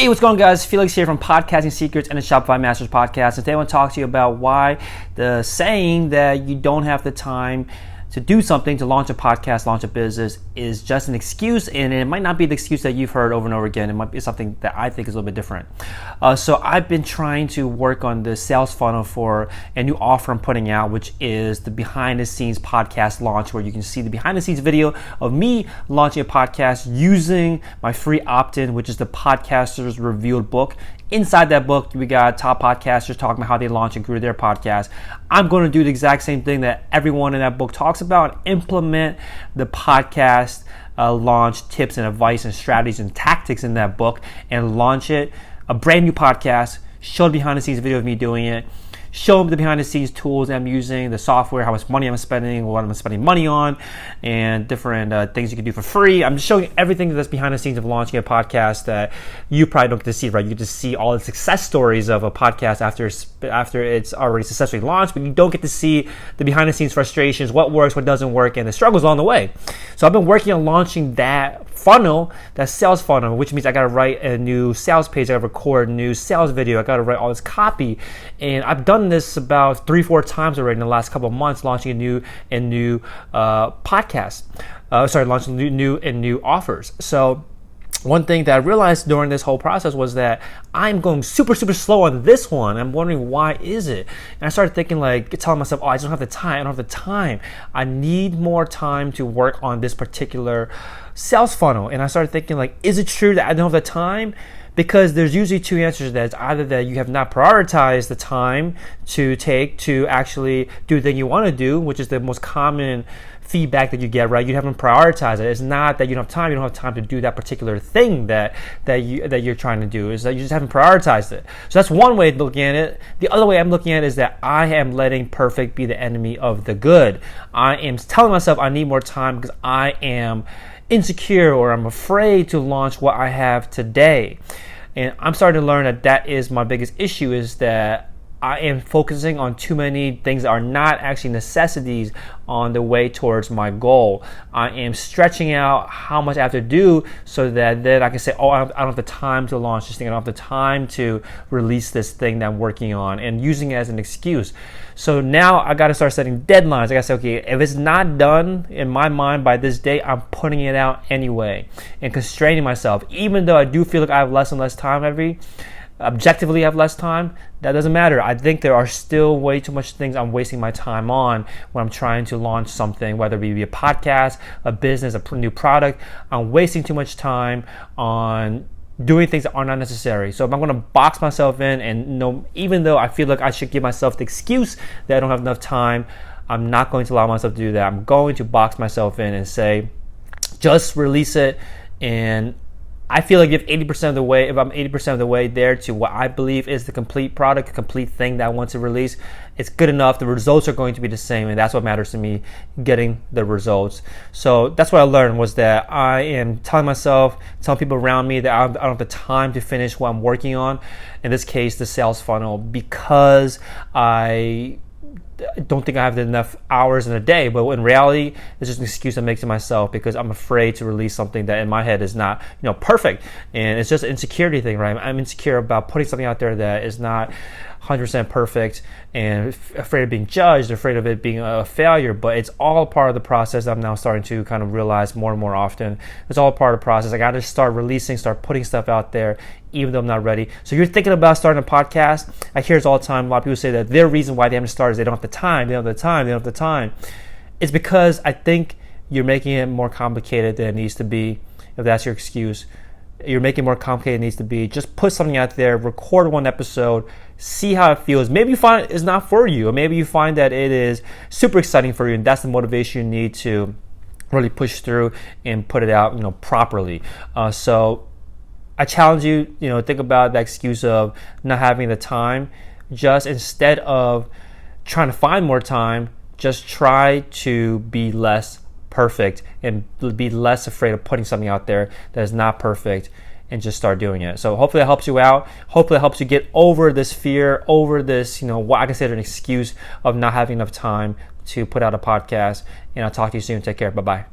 Hey, what's going on, guys? Felix here from Podcasting Secrets and the Shopify Masters Podcast. And today I want to talk to you about why the saying that you don't have the time to do something, to launch a podcast, launch a business, is just an excuse, and it might not be the excuse that you've heard over and over again. It might be something that I think is a little bit different. So I've been trying to work on the sales funnel for a new offer I'm putting out, which is the behind the scenes podcast launch, where you can see the behind the scenes video of me launching a podcast using my free opt-in, which is the Podcasters Revealed book. Inside that book, we got top podcasters talking about how they launch and grew their podcast. I'm going to do the exact same thing that everyone in that book talks about, implement the podcast launch tips and advice and strategies and tactics in that book, and launch it, a brand new podcast, show the behind the scenes video of me doing it, show them the behind the scenes tools I'm using, the software, how much money I'm spending, what I'm spending money on, and different things you can do for free. I'm just showing everything that's behind the scenes of launching a podcast that you probably don't get to see, right? You get to see all the success stories of a podcast after it's already successfully launched, but you don't get to see the behind the scenes frustrations, what works, what doesn't work, and the struggles along the way. So I've been working on launching that funnel, that sales funnel, which means I got to write a new sales page, I got to record a new sales video, I got to write all this copy, and I've done this about 3-4 times already in the last couple of months, launching a new podcast. Launching new offers. So one thing that I realized during this whole process was that I'm going super slow on this one. I'm wondering, why is it? And I started thinking, telling myself, I just don't have the time. I don't have the time. I need more time to work on this particular sales funnel. And I started thinking, is it true that I don't have the time? Because there's usually two answers to that. It's either that you have not prioritized the time to take to actually do the thing you want to do, which is the most common feedback that you get, right? You haven't prioritized it. It's not that you don't have time. You don't have time to do that particular thing that you're trying to do. Is that you just haven't prioritized it. So that's one way of looking at it. The other way I'm looking at it is that I am letting perfect be the enemy of the good. I am telling myself I need more time because I am insecure, or I'm afraid to launch what I have today. And I'm starting to learn that is my biggest issue, is that I am focusing on too many things that are not actually necessities on the way towards my goal. I am stretching out how much I have to do so that then I can say, I don't have the time to launch this thing. I don't have the time to release this thing that I'm working on, and using it as an excuse. So now I got to start setting deadlines. I got to say, okay, if it's not done in my mind by this date, I'm putting it out anyway and constraining myself. Even though I do feel like I have less and less time objectively have less time, that doesn't matter. I think there are still way too much things I'm wasting my time on when I'm trying to launch something, whether it be a podcast, a business, a new product. I'm wasting too much time on doing things that are not necessary. So if I'm going to box myself in, and even though I feel like I should give myself the excuse that I don't have enough time, I'm not going to allow myself to do that. I'm going to box myself in and say, just release it. And I feel like if I'm 80% of the way there to what I believe is the complete product, the complete thing that I want to release, it's good enough. The results are going to be the same, and that's what matters to me, getting the results. So that's what I learned, was that I am telling people around me that I don't have the time to finish what I'm working on, in this case, the sales funnel, because I don't think I have enough hours in a day. But in reality, it's just an excuse I make to myself, because I'm afraid to release something that in my head is not perfect, and it's just an insecurity thing, right? I'm insecure about putting something out there that is not 100% perfect, and afraid of being judged, afraid of it being a failure. But it's all part of the process that I'm now starting to kind of realize more and more often. It's all part of the process. I got to start putting stuff out there, even though I'm not ready. So you're thinking about starting a podcast. I hear this all the time. A lot of people say that their reason why they haven't started is they don't have the time. They don't have the time. It's because I think you're making it more complicated than it needs to be. If that's your excuse, you're making it more complicated than it needs to be. Just put something out there, record one episode, see how it feels. Maybe you find it's not for you, or maybe you find that it is super exciting for you, and that's the motivation you need to really push through and put it out, properly. So I challenge you, think about the excuse of not having the time. Just instead of trying to find more time, just try to be less perfect and be less afraid of putting something out there that is not perfect, and just start doing it. So hopefully that helps you out. Hopefully it helps you get over this fear, over this, what I consider an excuse of not having enough time to put out a podcast. And I'll talk to you soon. Take care. Bye-bye.